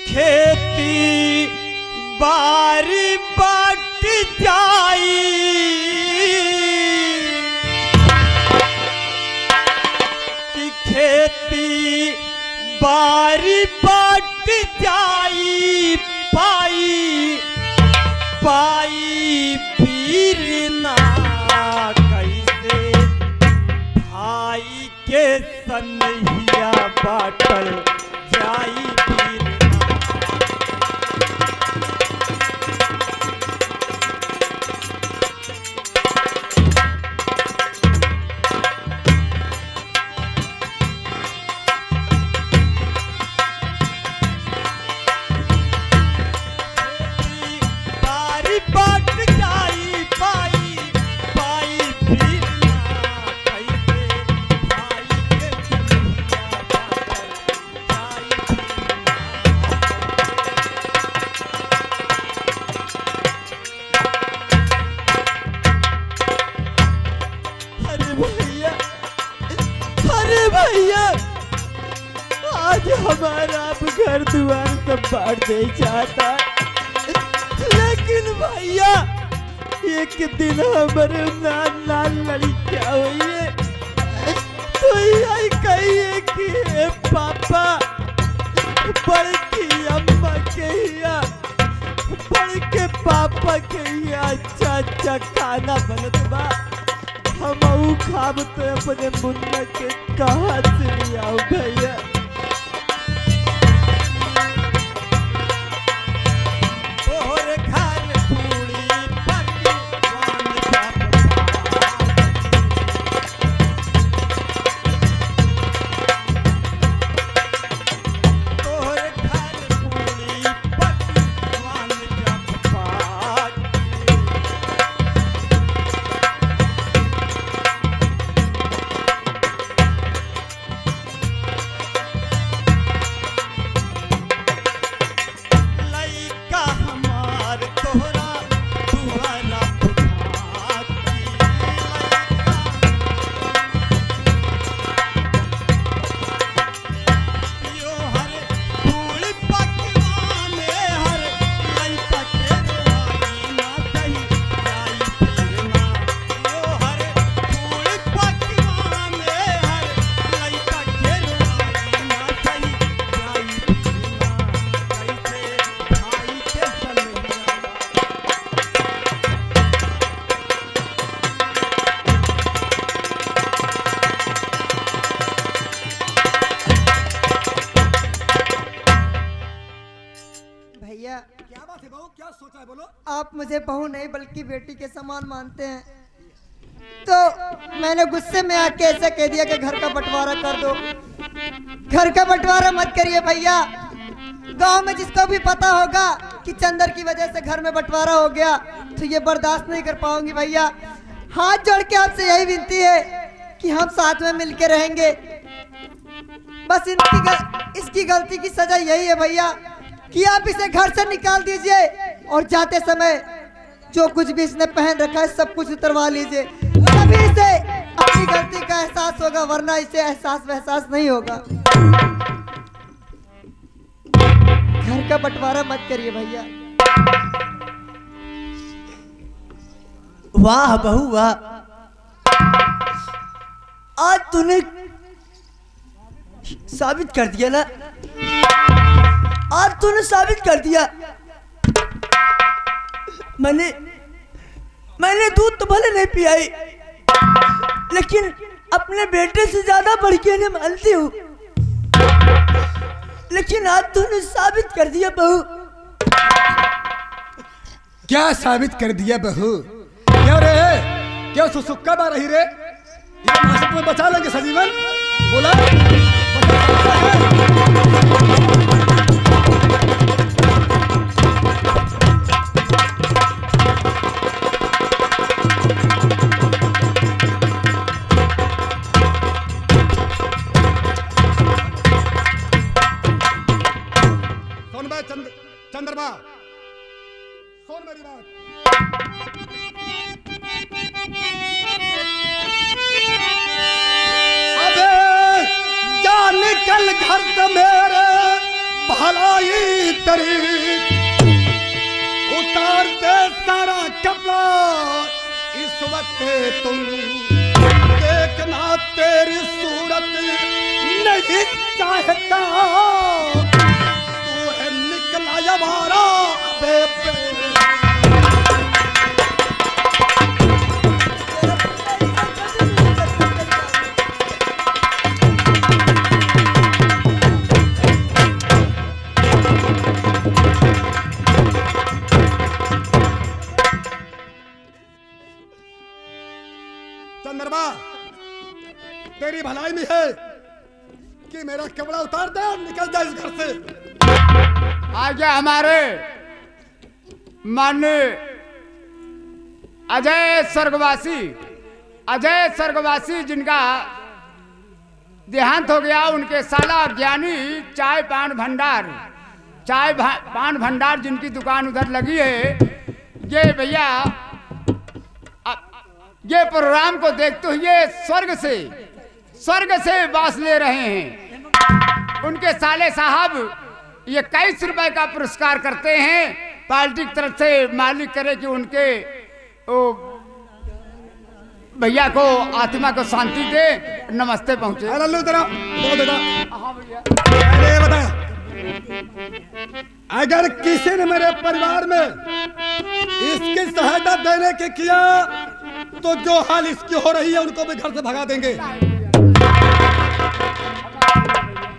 खेती बारी बट जाई कि खेती बारी बट जाई पाई पाई फिर ना कैसे भाई के सनहिया बाटल जाई फिर भैया आज हमारा अब घर द्वार सब बांट दे जाता, लेकिन भैया एक दिन हमारे नाल लड़कियां हुई है तो यही कहिए कि पापा बड़की अम्मा के हिया बड़ के पापा के हिया अच्छा अच्छा खाना बनत बा, हम खाब तो अपने मुन्ना के कहाँ से ले आओ भैया। क्या बात है बहू, क्या सोचा है बोलो। आप मुझे बहू नहीं बल्कि बेटी के समान मानते हैं, तो मैंने गुस्से में आके ऐसा कह दिया कि घर का बंटवारा कर दो। घर का बंटवारा मत करिए भैया, गांव में जिसको भी पता होगा कि चंदर की वजह से घर में बंटवारा हो गया तो ये बर्दाश्त नहीं कर पाऊंगी भैया। हाथ जोड़ के आपसे यही विनती है कि हम साथ में मिलके रहेंगे। बस इसकी गलती की सजा यही है भैया कि आप इसे घर से निकाल दीजिए और जाते समय जो कुछ भी इसने पहन रखा है सब कुछ उतरवा लीजिए, तभी इसे अपनी गलती का एहसास होगा, वरना इसे एहसास नहीं होगा। घर का बंटवारा मत करिए भैया। वाह बहू वाह, आज तूने साबित कर दिया ना, आज तूने साबित कर दिया। मैंने दूध तो भले नहीं पियाई, लेकिन अपने बेटे से ज्यादा बढ़ के इन्हें मानती हूँ। लेकिन आज तूने साबित कर दिया बहू। क्या साबित कर दिया बहू? क्या रे, क्या सुसुक्का मार रही रे? ये मासूम में बचा लेंगे सजीवन? बोला चंद्रमा, सुन मेरी बात। अबे जा निकल घर से मेरे भलाई तेरी उतारते सारा कपड़ा इस वक्त तुम देखना तेरी सूरत नहीं चाहता तू है निकला यवारा बेबे चंद्रमा तेरी भलाई में है कि मेरा कपड़ा उतार दे और निकल जाए इस घर से। आज हमारे माननीय अजय स्वर्गवासी जिनका देहांत हो गया, उनके साला ज्ञानी चाय पान भंडार जिनकी दुकान उधर लगी है, ये भैया ये प्रोग्राम को देखते हुए स्वर्ग से बास ले रहे हैं। उनके साले साहब ये 21 रुपए का पुरस्कार करते हैं, पार्टी की तरफ से मालिक करे कि उनके भैया को आत्मा को शांति दे, नमस्ते पहुंचे। लल्लू तेरा बहुत बेटा। हाँ भैया। अरे बता, अगर किसी ने मेरे परिवार में इसकी सहायता देने के किया तो जो हाल इसकी हो रही है उनको भी घर से भगा देंगे।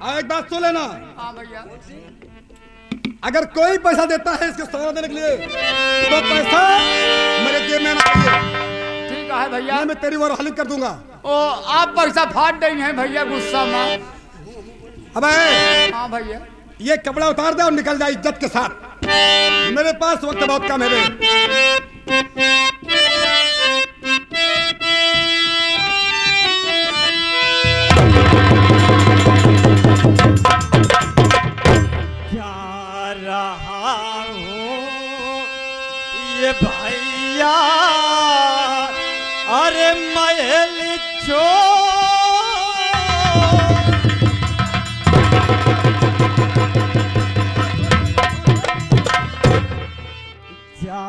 एक बात सुन लेना, हाँ भैया। अगर कोई पैसा देता है इसके सहारा देने के लिए तो पैसा मेरे जेब में आना चाहिए। ठीक है भैया, मैं तेरी ओर हल कर दूंगा। ओ आप पैसा फाड़ रही हैं भैया गुस्सा में। अबे हाँ भैया, ये कपड़ा उतार दे और निकल जाए इज्जत के साथ। मेरे पास वक्त बहुत कम है। जा रहा हूँ ये भैया, अरे महल छोड़ जा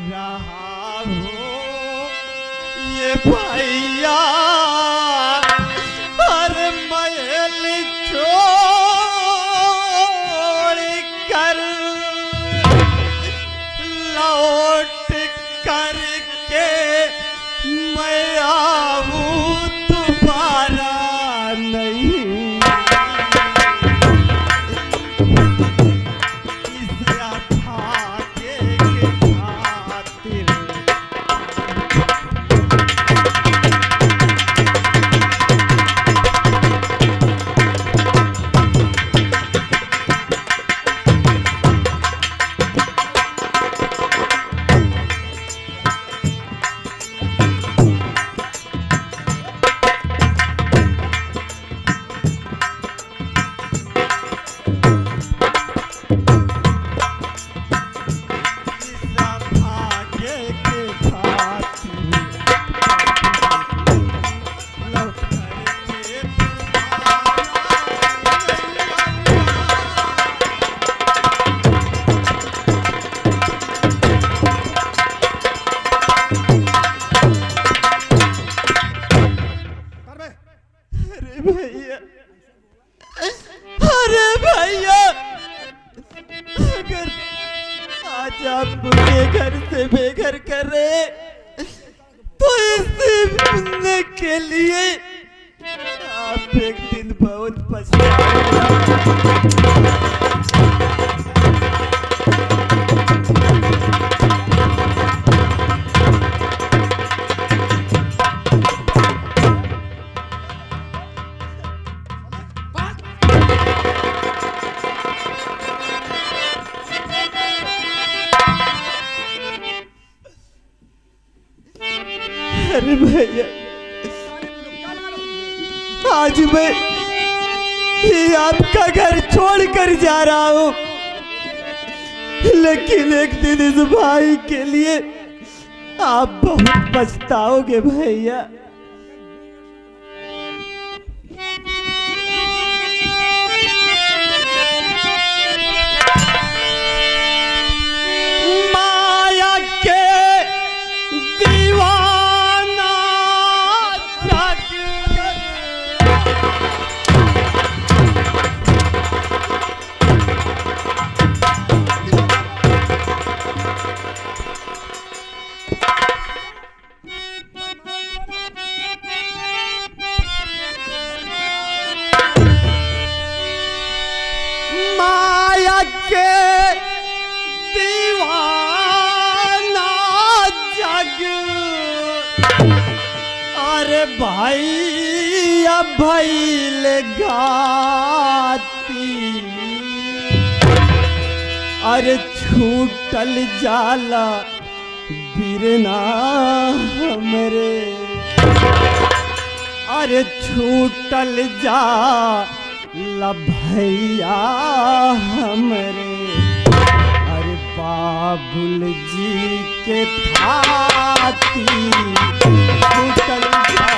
रहा हूँ ये भैया, अरे महल छोड़ कर लौट कर के मैं आऊँ दोबारा नहीं। इस भाग्य के खातिर भैया, अरे भैया, अगर आज आप मुझे घर से बेघर कर रहे तो इसे मिलने के लिए आप एक दिन बहुत पछताएंगे। अरे भैया, आज मैं ये आपका घर छोड़ कर जा रहा हूँ, लेकिन एक दिन इस भाई के लिए आप बहुत पछताओगे भैया। के दीवाना जग अरे भाई अब भइल घाती अरे छूटल जाला बिरना हमरे अरे छूटल जा भैया हमरे अरे बाबुल जी के थाती छूटल जा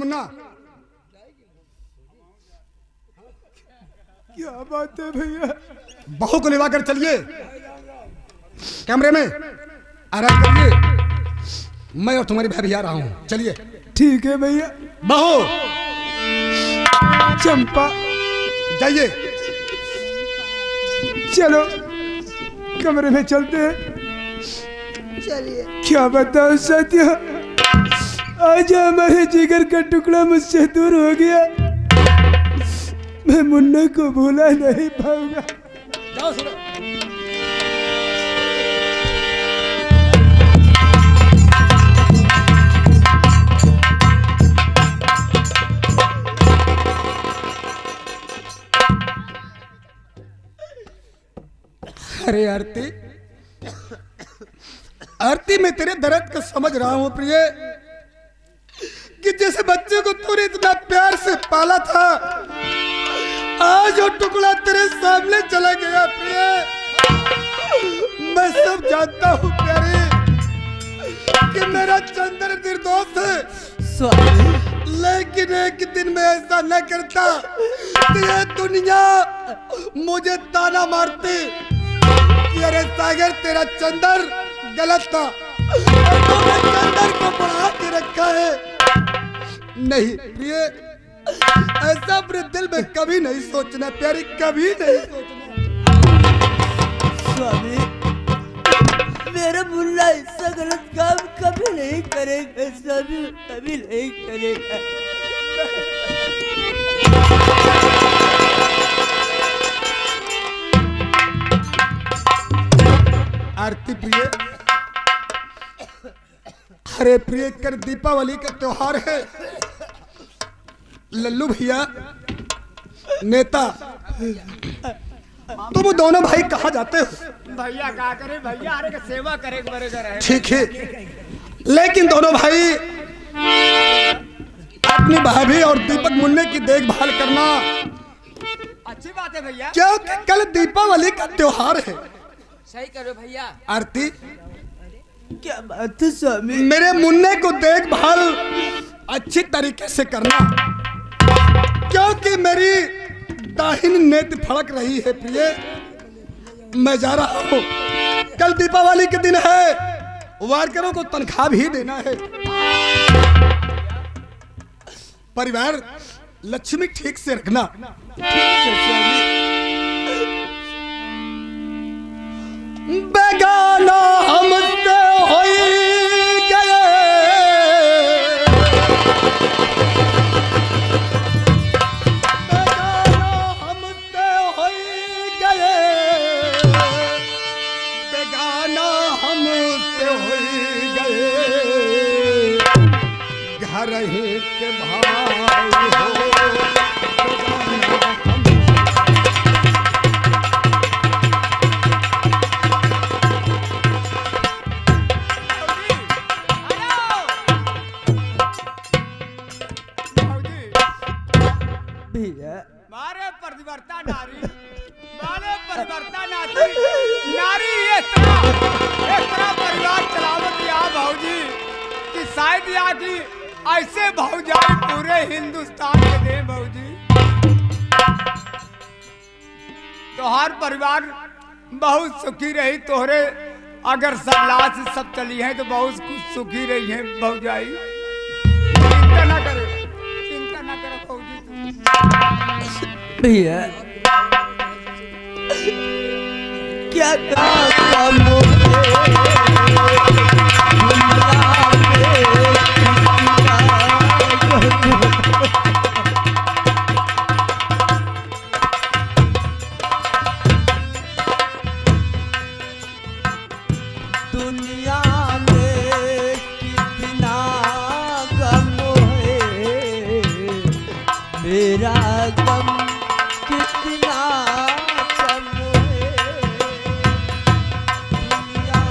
मुन्ना। क्या बात है भैया? बहू को लेवा कर चलिए कमरे में, आराम करिए। मैं और तुम्हारी भाभी आ रहा हूँ, चलिए। ठीक है भैया। बहू चंपा जाइए। चलो कमरे में चलते हैं। चलिए। क्या बताओ सत्या, आज हमारे जिगर का टुकड़ा मुझसे दूर हो गया। मैं मुन्ना को भूला नहीं पाऊंगा। जाओ सुनो। अरे आरती, आरती मैं तेरे दर्द को समझ रहा हूं प्रिय, कि जैसे बच्चे को तूने इतना प्यार से पाला था, आज वो टुकड़ा तेरे सामने चला गया प्रिय। मैं सब जानता हूँ प्यारे कि मेरा चंदन निर्दोष है, लेकिन एक दिन मैं ऐसा न करता तो ये दुनिया मुझे ताना मारती कि अरे सागर तेरा चंदन गलत था और तूने चंदन को बढ़ा के रखा है। नहीं प्रिय, ऐसा अपने दिल में कभी नहीं सोचना प्यारी, कभी नहीं सोचना। स्वामी, मेरा मुन्ना ऐसा गलत काम कभी नहीं करेगा स्वामी, कभी नहीं करेगा। आरती प्रिय, अरे प्रिय कर दीपावली का त्योहार है। लल्लू भैया, नेता, तुम दोनों भाई कहाँ जाते हो? भैया क्या करे भैया, अरे का सेवा करे बरे रहे। ठीक है, लेकिन दोनों भाई अपनी भाभी और दीपक मुन्ने की देखभाल करना। अच्छी बात है भैया, क्योंकि कल दीपावली का त्योहार है। सही करो भैया। आरती, क्या बात है स्वामी? मेरे मुन्ने को देखभाल अच्छी तरीके से करना, क्योंकि मेरी दाहिनी नेत्र फड़क रही है प्रिय। मैं जा रहा हूँ, कल दीपावली के दिन है, वर्करों को तनख्वाह भी देना है। परिवार लक्ष्मी ठीक से रखना। बेगाना हमसे होई गए, बेगाना हमसे होई गए, बेगाना हमसे होई गए, घर ही के भाई हो, बेगाना हम। भैया, मारे परिवर्ता नारी, मारे परिवर्ता नारी, नारी इस तरह परिवार चलावत या भाऊजी कि शायद या कि ऐसे भौजाई पूरे हिंदुस्तान के दे भाऊजी। तोहार परिवार बहुत सुखी रही, तोहरे अगर सब लाश सब चली है तो बहुत कुछ सुखी रही है भौजाई। चिंता ना करे, चिंता ना करे भौजी। भैया क्या काम हो दुनिया में कितना गम है, मेरा गम कितना कम है। दुनिया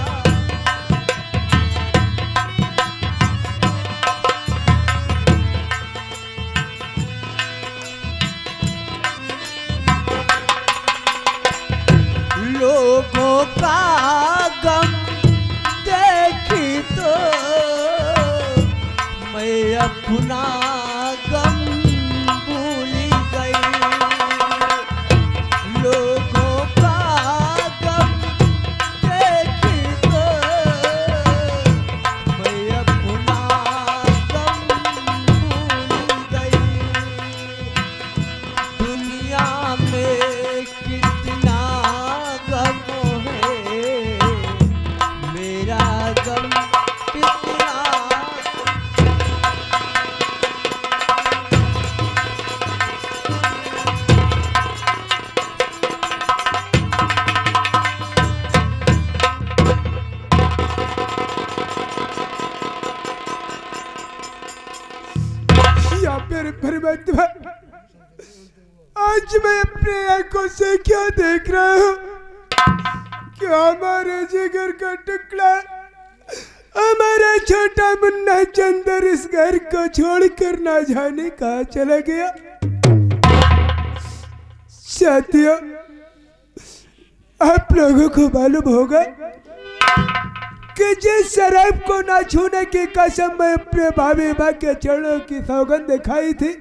लोगों का गम दे बात बा। आज मैं अपने आंखों से क्या देख रहा हूँ कि हमारे जिगर का टुकड़ा, हमारा छोटा मुन्ना चंदर इस घर को छोड़कर ना जाने कहाँ चला गया। साथियों, आप लोगों को मालूम होगा कि जिस शराब को ना छूने की कसम मैं अपने भाभी माँ के चरणों की सौगंध दिखाई थी,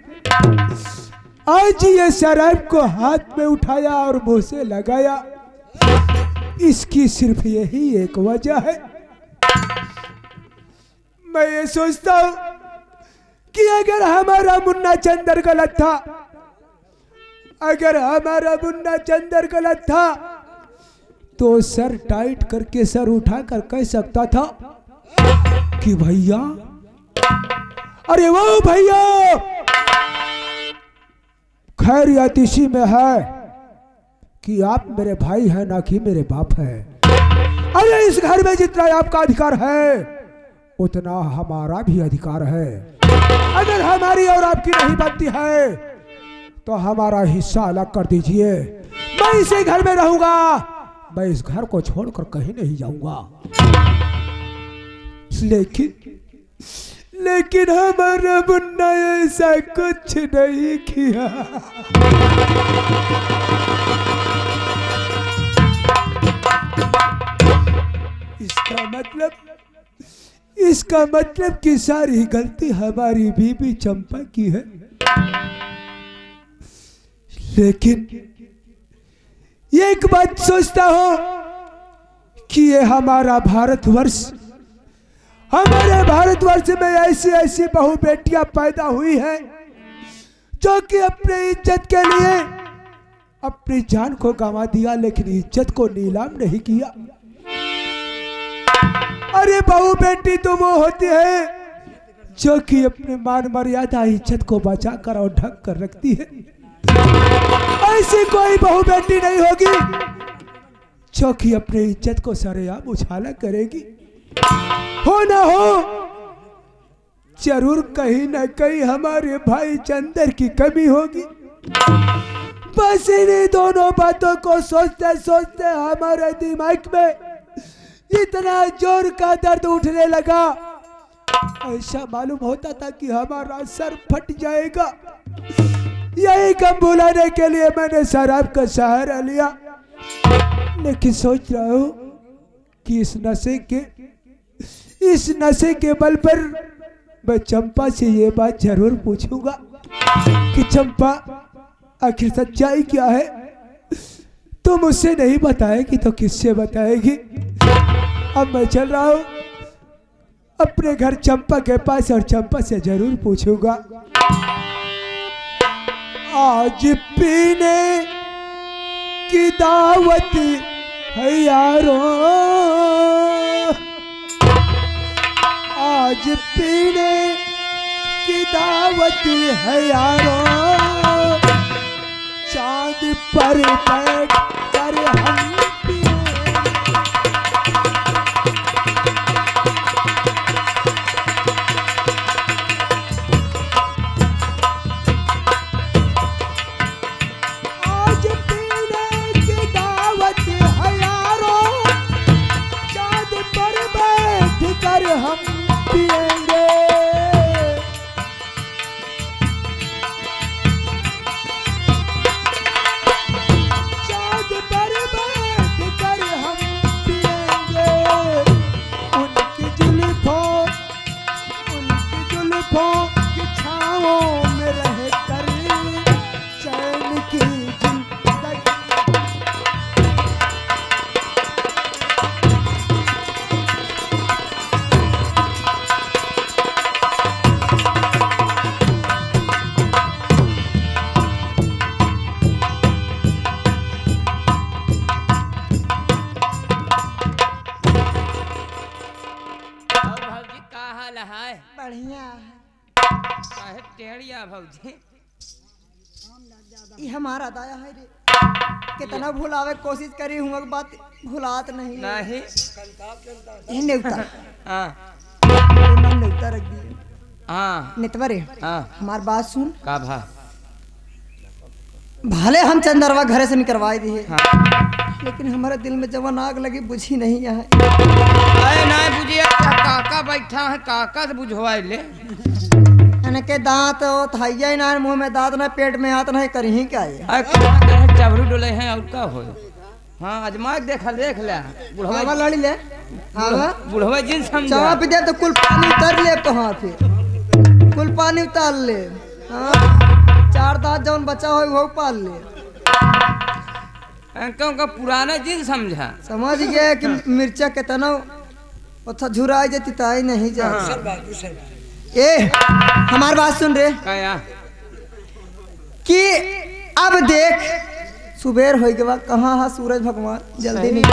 आज ये शराब को हाथ में उठाया और मुंह से लगाया। इसकी सिर्फ यही एक वजह है। मैं ये सोचता हूं कि अगर हमारा मुन्ना चंदर गलत था, अगर हमारा मुन्ना चंदर गलत था तो सर टाइट करके सर उठाकर कह सकता था कि भैया, अरे वो भैया, खैरियत इसी में है कि आप मेरे भाई हैं ना कि मेरे बाप हैं। अरे इस घर में जितना आपका अधिकार है उतना हमारा भी अधिकार है। अगर हमारी और आपकी नहीं बनती है तो हमारा हिस्सा अलग कर दीजिए। मैं इसी घर में रहूंगा, मैं इस घर को छोड़कर कहीं नहीं जाऊंगा। लेकिन हमारा मुन्ना ऐसा कुछ नहीं किया। इसका मतलब कि सारी गलती हमारी बीबी चंपा की है। लेकिन ये एक बात सोचता हूं कि ये हमारा भारतवर्ष, हमारे भारतवर्ष में ऐसी ऐसी बहु बेटियां पैदा हुई हैं जो कि अपने इज्जत के लिए अपनी जान को गंवा दिया, लेकिन इज्जत को नीलाम नहीं किया। अरे बहु बेटी तो वो होती है जो कि अपने मान मर्यादा इज्जत को बचा कर और ढक कर रखती है। ऐसी कोई बहु बेटी नहीं होगी जो कि अपनी इज्जत को सरेआम उछाला करेगी। हो ना हो, जरूर कहीं ना कहीं हमारे भाई चंदर की कमी होगी। बस इन्हीं दोनों बातों को सोचते सोचते हमारे दिमाग में इतना जोर का दर्द उठने लगा, ऐसा मालूम होता था कि हमारा सर फट जाएगा। यही कम भुलाने के लिए मैंने शराब का सहारा लिया। लेकिन सोच रहा हूं कि इस नशे के बल पर मैं चंपा से ये बात जरूर पूछूंगा कि चंपा, आखिर सच्चाई क्या है? तो मुझसे नहीं बताएगी तो किससे बताएगी? अब मैं चल रहा हूं अपने घर चंपा के पास और चंपा से जरूर पूछूंगा। आज पीने की दावत है यारों, आज पीने की दावत है यारों, चांद पर बैठ कर हम ये हमारा दाया है रे। कितना भुलावे कोशिश करी हूँ, बात भुलात नहीं नहीं ये नेवता हाँ नेवता रख दिए। हाँ नितवरे हाँ हमार बात सुन। का भा भले हम चंदरवा घरे से निकलवाए दिए, हाँ लेकिन हमारे दिल में जवन आग लगी बुझी नहीं है। अरे ना बुझिया काका बैठा है, काका से बुझवाए ले। इनके दांत ओ थैया ही ना, मुंह में दांत ना, पेट में हाथ नहीं, करी क्या ये? अरे कहाँ गए चबरू डोले हैं और का हो। हाँ अजमा के देखा देख ले हवा बुढ़वा लड़ी ले। हाँ बुढ़वा जिन समझा चाह पी दे तो कुल पानी उतर ले कहाँ पे, कुल पानी उतार ले। हाँ 4 दांत जौन बचा हो वो पाल ले। क्योंकि पुराना जिन समझा। समझ गया कि मिर्चा के तना उथा झुराई जाती ताई नहीं जा। ए हमार बात सुन रे क्या कि अब देख सुबेर हो गया, कहाँ है सूरज भगवान, जल्दी नहीं।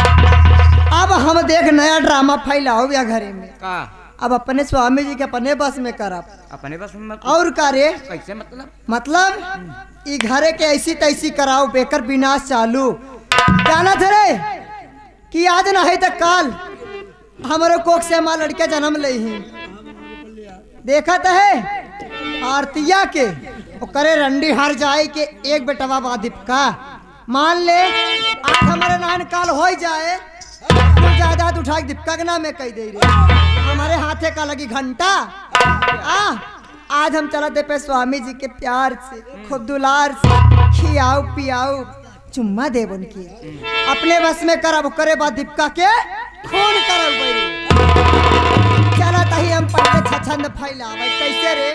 अब हम देख नया ड्रामा फैलाओ या घरे में। का अब अपने स्वामी जी के अपने बस में करब। अपने बस में और का रे कैसे मतलब मतलब ई घरे के ऐसी तैसी कराओ, बेकर विनाश चालू। जाना थे रे कि आज ना है तो काल हमारे कोख से हमारा लड़के जन्म ले ही देखा तो है आरतिया के वो करे रंडी हार जाए के एक बेटवा बादिप का मान ले आज हमारे नान काल हो जाए तो जायदाद उठा के दीपका के नाम में कह दे रे हमारे हाथे का लगी घंटा। आज हम चला दे पे स्वामी जी के प्यार से खूब दुलार से खियाओ पियाओ चुम्मा दे उनकी अपने बस में करब करे बाद दीपका के खून करब। चला तही हम पहले छछंद फैलावे कैसे रे।